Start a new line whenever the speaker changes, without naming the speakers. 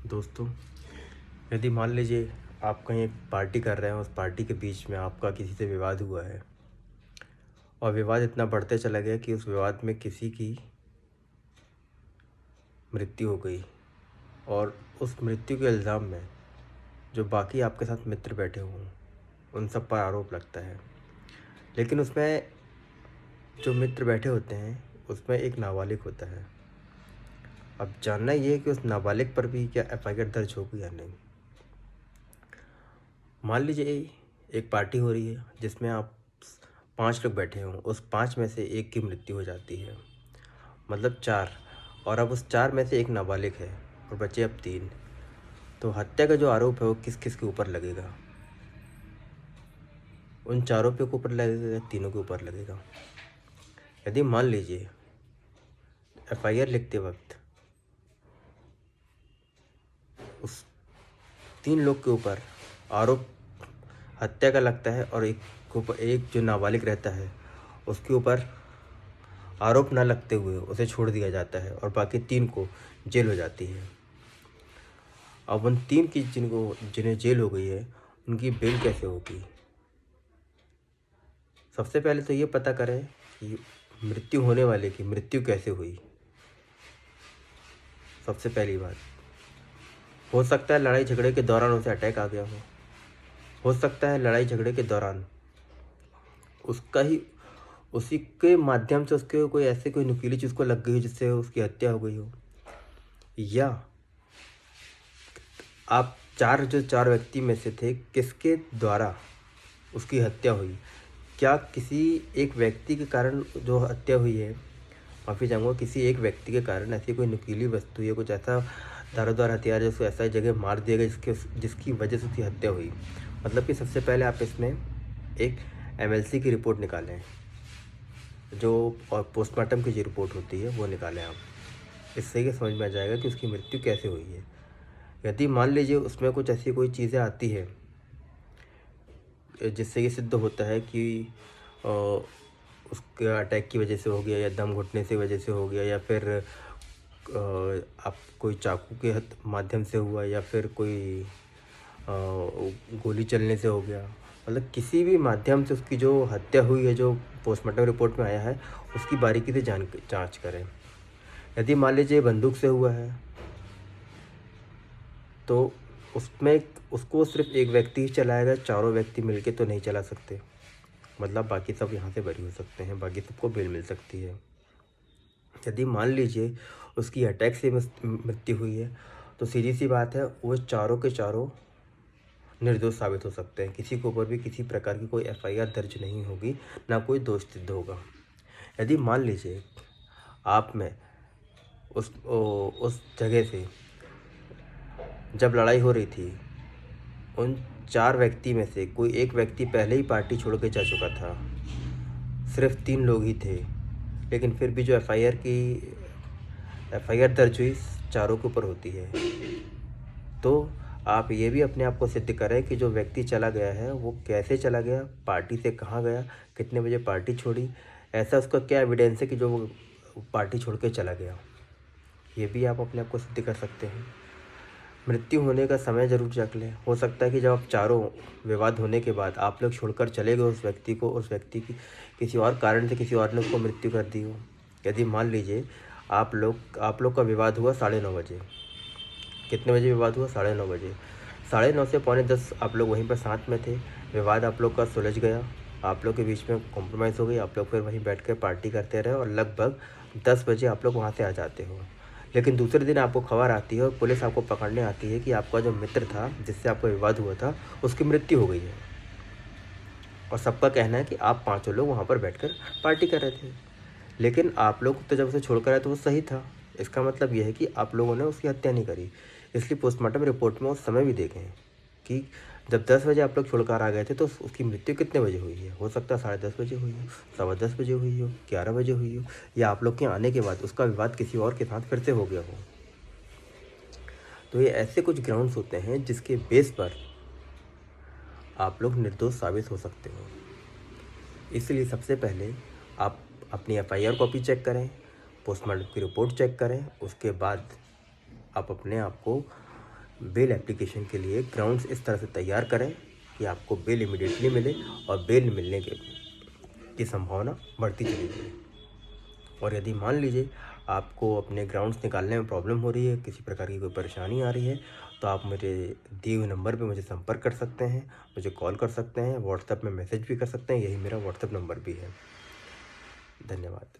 दोस्तों, यदि मान लीजिए आप कहीं एक पार्टी कर रहे हैं, उस पार्टी के बीच में आपका किसी से विवाद हुआ है और विवाद इतना बढ़ते चला गया कि उस विवाद में किसी की मृत्यु हो गई और उस मृत्यु के इल्ज़ाम में जो बाकी आपके साथ मित्र बैठे हों उन सब पर आरोप लगता है। लेकिन उसमें जो मित्र बैठे होते हैं उसमें एक नाबालिग होता है। अब जानना ये है कि उस नाबालिग पर भी क्या एफआईआर दर्ज होगी या नहीं। मान लीजिए एक पार्टी हो रही है जिसमें आप 5 लोग बैठे हों, उस 5 में से एक की मृत्यु हो जाती है, मतलब 4। और अब उस 4 में से एक नाबालिग है और बचे अब 3। तो हत्या का जो आरोप है वो किस किस के ऊपर लगेगा? उन चारों पे के ऊपर लगेगा या तीनों के ऊपर लगेगा? यदि मान लीजिए एफआईआर लिखते वक्त उस 3 लोग के ऊपर आरोप हत्या का लगता है और एक के ऊपर, एक जो नाबालिग रहता है उसके ऊपर आरोप न लगते हुए उसे छोड़ दिया जाता है और बाकी 3 को जेल हो जाती है। अब उन 3 की जिन्हें जेल हो गई है उनकी बेल कैसे होगी? सबसे पहले तो ये पता करें कि मृत्यु होने वाले की मृत्यु कैसे हुई। सबसे पहली बात, हो सकता है लड़ाई झगड़े के दौरान उसे अटैक आ गया हो सकता है लड़ाई झगड़े के दौरान उसका ही उसी के माध्यम से उसके कोई ऐसे कोई नुकीली चीज़ को लग गई हो जिससे उसकी हत्या हो गई हो। या आप जो चार व्यक्ति में से थे, किसके द्वारा उसकी हत्या हुई? क्या किसी एक व्यक्ति के कारण जो हत्या हुई है, माफ़ी चाहूँगा, किसी एक व्यक्ति के कारण ऐसी कोई नुकीली वस्तु या कुछ ऐसा धारदार हथियार जिसको ऐसा जगह मार दिया गया जिसकी वजह से उसकी हत्या हुई? मतलब कि सबसे पहले आप इसमें एक एमएलसी की रिपोर्ट निकालें, जो और पोस्टमार्टम की जो रिपोर्ट होती है वो निकालें आप। इससे ये समझ में आ जाएगा कि उसकी मृत्यु कैसे हुई है। यदि मान लीजिए उसमें कुछ ऐसी कोई चीज़ें आती है जिससे ये सिद्ध होता है कि अ, उसके अटैक की वजह से हो गया या दम घुटने से वजह से हो गया या फिर आप कोई चाकू के माध्यम से हुआ या फिर कोई गोली चलने से हो गया, मतलब किसी भी माध्यम से उसकी जो हत्या हुई है, जो पोस्टमार्टम रिपोर्ट में आया है, उसकी बारीकी से जांच करें। यदि मान लीजिए बंदूक से हुआ है तो उसमें उसको सिर्फ एक व्यक्ति ही चलाएगा, चारों व्यक्ति मिलके तो नहीं चला सकते। मतलब बाकी सब यहाँ से बरी हो सकते हैं, बाकी सबको बेल मिल सकती है। यदि मान लीजिए उसकी अटैक से मृत्यु हुई है तो सीधी सी बात है, वो चारों के चारों निर्दोष साबित हो सकते हैं। किसी के ऊपर भी किसी प्रकार की कोई एफआईआर दर्ज नहीं होगी, ना कोई दोष सिद्ध होगा। यदि मान लीजिए आप में उस जगह से जब लड़ाई हो रही थी, उन 4 व्यक्ति में से कोई एक व्यक्ति पहले ही पार्टी छोड़ के जा चुका था, सिर्फ 3 लोग ही थे, लेकिन फिर भी जो एफआईआर दर्ज हुई चारों के ऊपर होती है, तो आप ये भी अपने आप को सिद्ध करें कि जो व्यक्ति चला गया है वो कैसे चला गया, पार्टी से कहाँ गया, कितने बजे पार्टी छोड़ी, ऐसा उसका क्या एविडेंस है कि जो वो पार्टी छोड़ के चला गया। ये भी आप अपने आप को सिद्ध कर सकते हैं। मृत्यु होने का समय ज़रूर चेक लें। हो सकता है कि जब आप चारों विवाद होने के बाद आप लोग छोड़कर चले गए उस व्यक्ति को, उस व्यक्ति की किसी और कारण से किसी और ने उसको मृत्यु कर दी हो। यदि मान लीजिए आप लोग का विवाद हुआ 9:30 बजे। कितने बजे विवाद हुआ? 9:30 बजे। 9:30 से 9:45 आप लोग वहीं पर साथ में थे। विवाद आप लोग का सुलझ गया, आप लोग के बीच में कॉम्प्रोमाइज़ हो गई, आप लोग फिर वहीं बैठ कर पार्टी करते रहे और लगभग 10 बजे आप लोग वहाँ से आ जाते हो। लेकिन दूसरे दिन आपको खबर आती है और पुलिस आपको पकड़ने आती है कि आपका जो मित्र था जिससे आपका विवाद हुआ था उसकी मृत्यु हो गई है, और सबका कहना है कि आप 5 लोग वहाँ पर बैठकर पार्टी कर रहे थे। लेकिन आप लोग तो जब उसे छोड़कर आए तो वो सही था। इसका मतलब यह है कि आप लोगों ने उसकी हत्या नहीं करी। इसलिए पोस्टमार्टम रिपोर्ट में उस समय भी देखें कि जब 10 बजे आप लोग छोड़कर आ गए थे तो उसकी मृत्यु कितने बजे हुई है। हो सकता है 10:30 बजे हुई हो, 10:15 बजे हुई हो, 11 बजे हुई हो, या आप लोग के आने के बाद उसका विवाद किसी और के साथ फिर से हो गया हो। तो ये ऐसे कुछ ग्राउंड्स होते हैं जिसके बेस पर आप लोग निर्दोष साबित हो सकते हो। इसलिए सबसे पहले आप अपनी एफआईआर कॉपी चेक करें, पोस्टमार्टम की रिपोर्ट चेक करें, उसके बाद आप अपने आप को बेल एप्लीकेशन के लिए ग्राउंड्स इस तरह से तैयार करें कि आपको बेल इमीडिएटली मिले और बेल मिलने की संभावना बढ़ती चली जाए। और यदि मान लीजिए आपको अपने ग्राउंड्स निकालने में प्रॉब्लम हो रही है, किसी प्रकार की कोई परेशानी आ रही है, तो आप मेरे दिए हुए नंबर पे मुझे संपर्क कर सकते हैं, मुझे कॉल कर सकते हैं, व्हाट्सएप में मैसेज भी कर सकते हैं, यही मेरा व्हाट्सएप नंबर भी है। धन्यवाद।